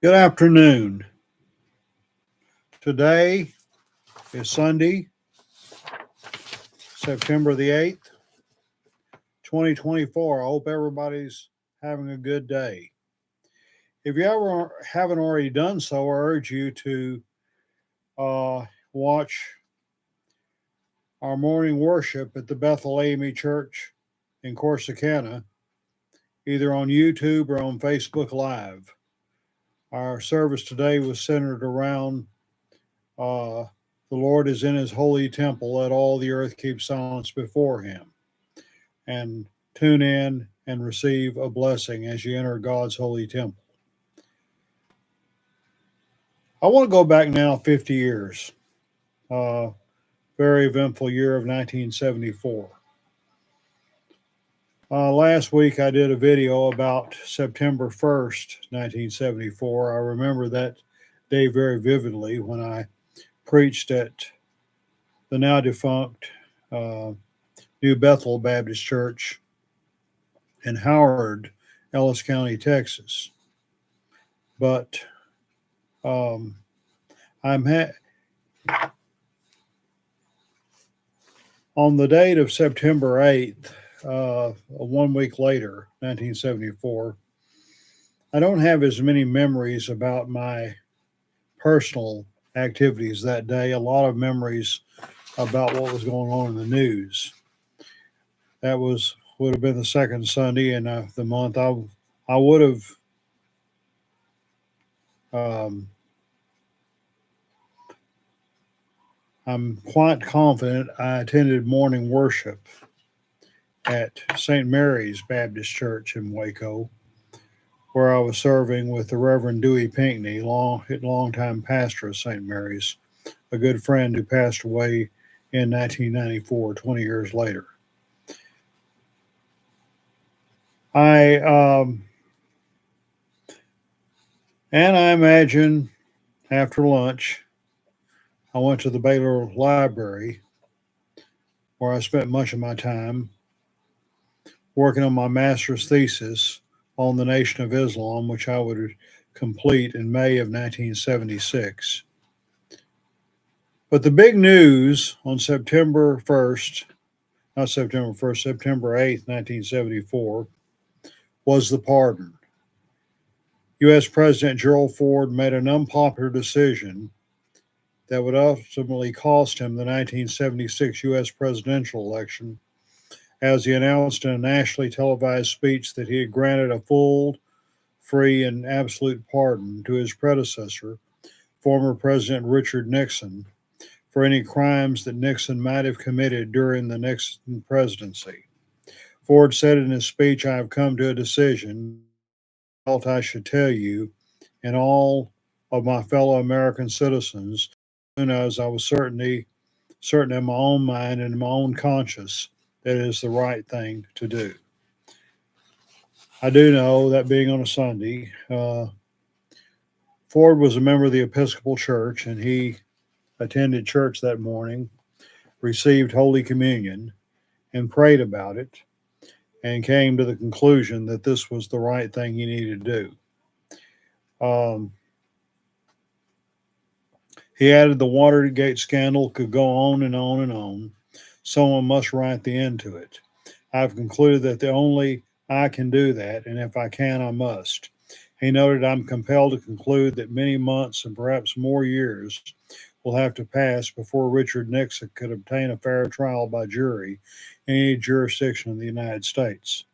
Good afternoon. Today is Sunday, September the 8th, 2024. I hope everybody's having a good day. If you ever haven't already done so, I urge you to uh, watch our morning worship at the Bethel AME Church in Corsicana, either on YouTube or on Facebook Live. Our service today was centered around uh, the Lord is in his holy temple, let all the earth keep silence before him. And tune in and receive a blessing as you enter God's holy temple. I want to go back now 50 years, uh, very eventful year of 1974. Last week I did a video about September 1st, 1974. I remember that day very vividly when I preached at the now defunct uh, New Bethel Baptist Church in Howard, Ellis County, Texas. But um, I'm on the date of September 8th, 1 week later, 1974. I don't have as many memories about my personal activities that day. A lot of memories about what was going on in the news. That would have been the second Sunday in the month. I would have um, I'm quite confident I attended morning worship at St. Mary's Baptist Church in Waco, where I was serving with the Reverend Dewey Pinckney, longtime pastor of St. Mary's, a good friend who passed away in 1994, 20 years later. I I imagine after lunch, I went to the Baylor Library, where I spent much of my time working on my master's thesis on the Nation of Islam, which I would complete in May of 1976. But the big news on September 1st, not September 1st, September 8th, 1974, was the pardon. U.S. President Gerald Ford made an unpopular decision that would ultimately cost him the 1976 U.S. presidential election, as he announced in a nationally televised speech that he had granted a full, free, and absolute pardon to his predecessor, former President Richard Nixon, for any crimes that Nixon might have committed during the Nixon presidency. Ford said in his speech, I have come to a decision felt I should tell you and all of my fellow American citizens, soon as I was certain in my own mind and in my own conscience that it is the right thing to do. I do know that being on a Sunday, Ford was a member of the Episcopal Church and he attended church that morning, received Holy Communion, and prayed about it and came to the conclusion that this was the right thing he needed to do. He added the Watergate scandal could go on and on and on. Someone must write the end to it. I've concluded that the only I can do that, and if I can, I must. He noted, I'm compelled to conclude that many months and perhaps more years will have to pass before Richard Nixon could obtain a fair trial by jury in any jurisdiction in the United States,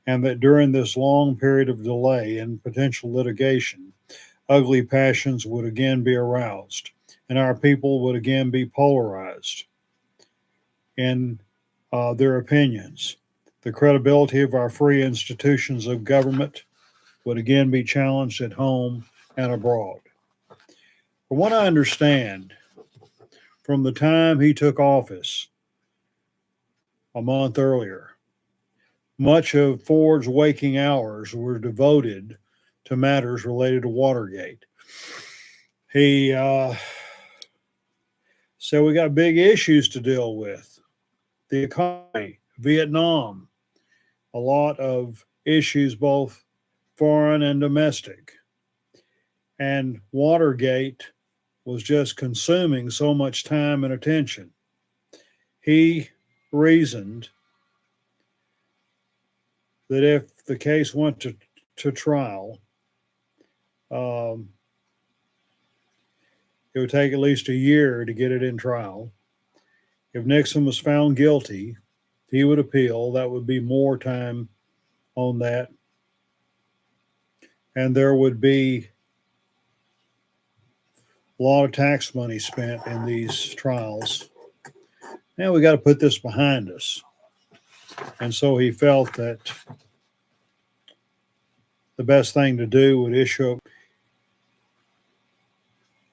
and that during this long period of delay and potential litigation, ugly passions would again be aroused, and our people would again be polarized in their opinions. The credibility of our free institutions of government would again be challenged at home and abroad. From what I understand, from the time he took office a month earlier, much of Ford's waking hours were devoted to matters related to Watergate. He said we got big issues to deal with: the economy, Vietnam, a lot of issues, both foreign and domestic. And Watergate was just consuming so much time and attention. He reasoned that if the case went to trial, um, it would take at least a year to get it in trial. If Nixon was found guilty, he would appeal. That would be more time on that. And there would be a lot of tax money spent in these trials. Now we got to put this behind us. And so he felt that the best thing to do would issue.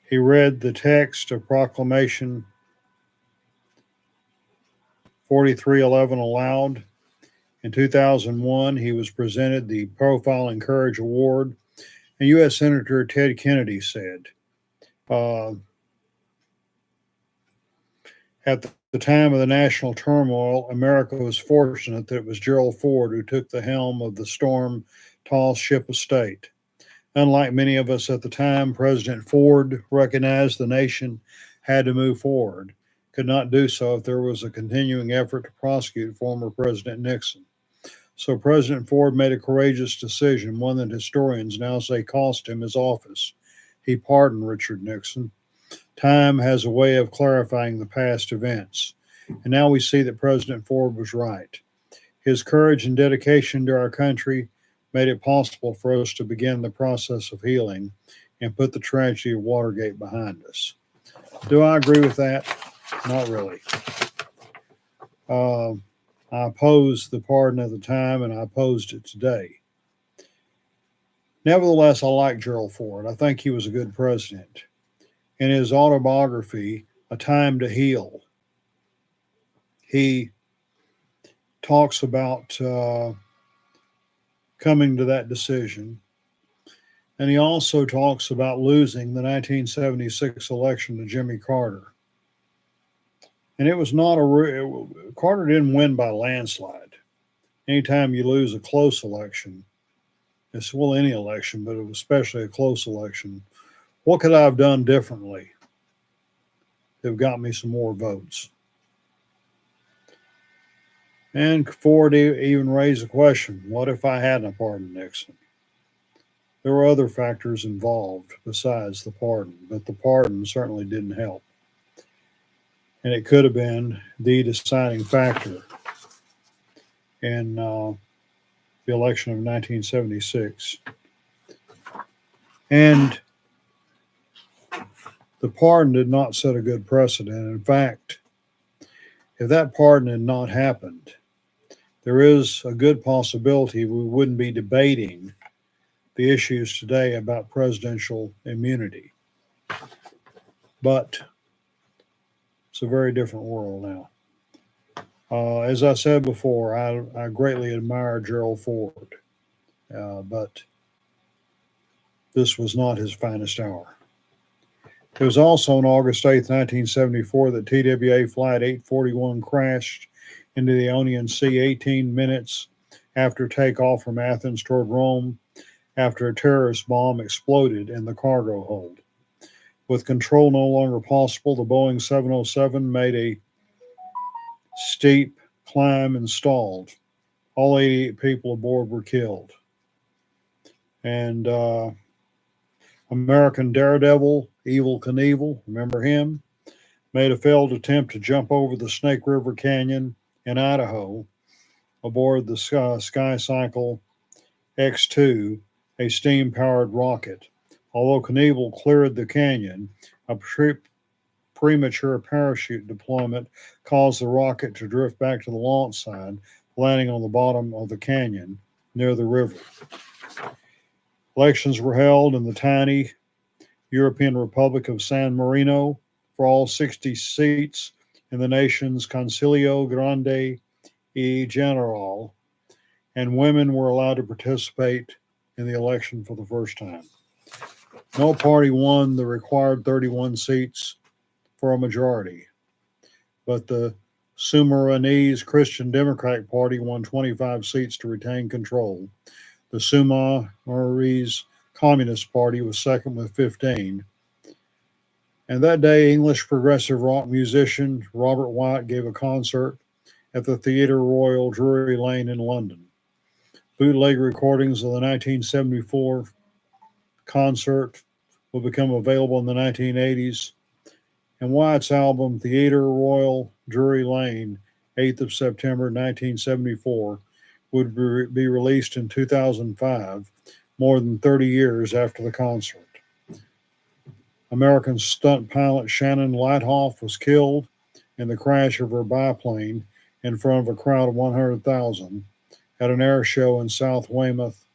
He read the text of Proclamation 4311 aloud. In 2001, he was presented the Profiling Courage Award. And U.S. Senator Ted Kennedy said, at the time of the national turmoil, America was fortunate that it was Gerald Ford who took the helm of the storm-tossed ship of state. Unlike many of us at the time, President Ford recognized the nation had to move forward, could not do so if there was a continuing effort to prosecute former President Nixon. So President Ford made a courageous decision, one that historians now say cost him his office. He pardoned Richard Nixon. Time has a way of clarifying the past events. And now we see that President Ford was right. His courage and dedication to our country made it possible for us to begin the process of healing and put the tragedy of Watergate behind us. Do I agree with that? Not really. I opposed the pardon at the time, and I opposed it today. Nevertheless, I like Gerald Ford. I think he was a good president. In his autobiography, A Time to Heal, he talks about coming to that decision. And he also talks about losing the 1976 election to Jimmy Carter. And it was not Carter didn't win by landslide. Anytime you lose a close election, it's any election, but it was especially a close election. What could I have done differently that got me some more votes? And Ford even raised the question, what if I hadn't pardoned Nixon? There were other factors involved besides the pardon, but the pardon certainly didn't help. And it could have been the deciding factor in the election of 1976. And the pardon did not set a good precedent. In fact, if that pardon had not happened, there is a good possibility we wouldn't be debating the issues today about presidential immunity. But it's a very different world now. As I said before, I greatly admire Gerald Ford, but this was not his finest hour. It was also on August 8th, 1974, that TWA Flight 841 crashed into the Ionian Sea 18 minutes after takeoff from Athens toward Rome, after a terrorist bomb exploded in the cargo hold. With control no longer possible, the Boeing 707 made a steep climb and stalled. All 88 people aboard were killed. And American daredevil, Evel Knievel, remember him? Made a failed attempt to jump over the Snake River Canyon in Idaho aboard the SkyCycle X2, a steam-powered rocket. Although Knievel cleared the canyon, a premature parachute deployment caused the rocket to drift back to the launch side, landing on the bottom of the canyon near the river. Elections were held in the tiny European Republic of San Marino for all 60 seats in the nation's Consiglio Grande e Generale, and women were allowed to participate in the election for the first time. No party won the required 31 seats for a majority, but the Sumarinese Christian Democratic Party won 25 seats to retain control. The Sumarinese Communist Party was second with 15. And that day, English progressive rock musician Robert White gave a concert at the Theatre Royal, Drury Lane in London. Bootleg recordings of the 1974 concert will become available in the 1980s, and White's album Theatre Royal, Drury Lane, 8th of September 1974, would be released in 2005, more than 30 years after the concert. American stunt pilot Shannon Lighthoff was killed in the crash of her biplane in front of a crowd of 100,000 at an air show in South Weymouth,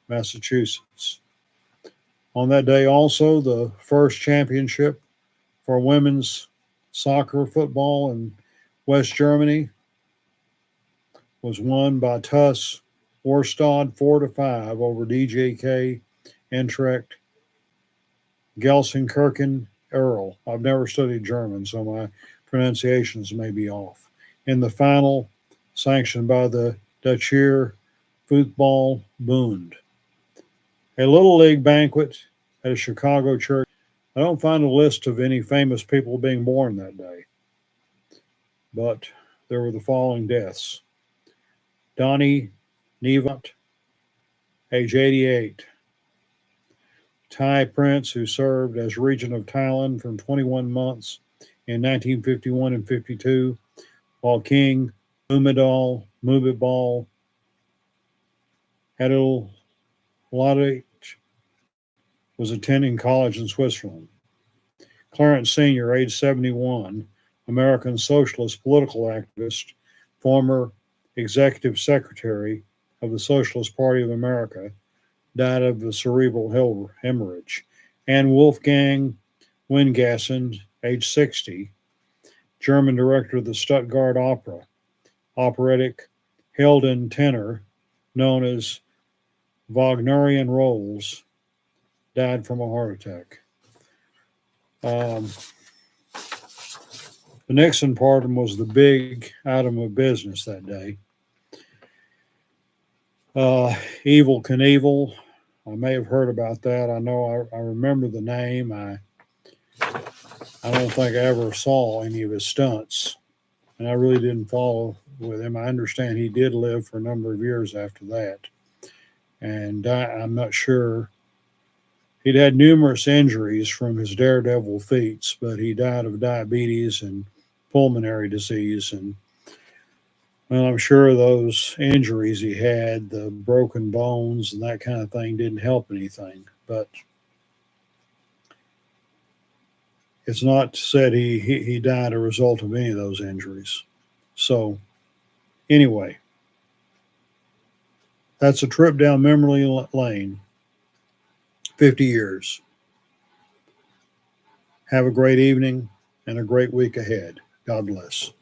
Massachusetts. On that day, also, the first championship for women's soccer football in West Germany was won by TuS Worstad 4-5 over DJK Eintracht Gelsenkirchen Earl. I've never studied German, so my pronunciations may be off. In the final, sanctioned by the Deutscher Fußball Bund. A Little League banquet at a Chicago church. I don't find a list of any famous people being born that day, but there were the following deaths. Donnie Nevant, age 88. Thai prince who served as regent of Thailand from 21 months in 1951 and 52, while King Mumibol Adilladej was attending college in Switzerland. Clarence Sr., age 71, American socialist political activist, former executive secretary of the Socialist Party of America, died of a cerebral hemorrhage. And Wolfgang Wingassen, age 60, German director of the Stuttgart Opera, operatic Helden tenor, known as Wagnerian roles, died from a heart attack. The Nixon pardon was the big item of business that day. Evel Knievel, I may have heard about that. I know I remember the name. I don't think I ever saw any of his stunts, and I really didn't follow with him. I understand he did live for a number of years after that, and I'm not sure. He'd had numerous injuries from his daredevil feats, but he died of diabetes and pulmonary disease. And well, I'm sure those injuries he had, the broken bones and that kind of thing, didn't help anything. But it's not said he died a result of any of those injuries. So anyway, that's a trip down memory lane. 50 years. Have a great evening and a great week ahead. God bless.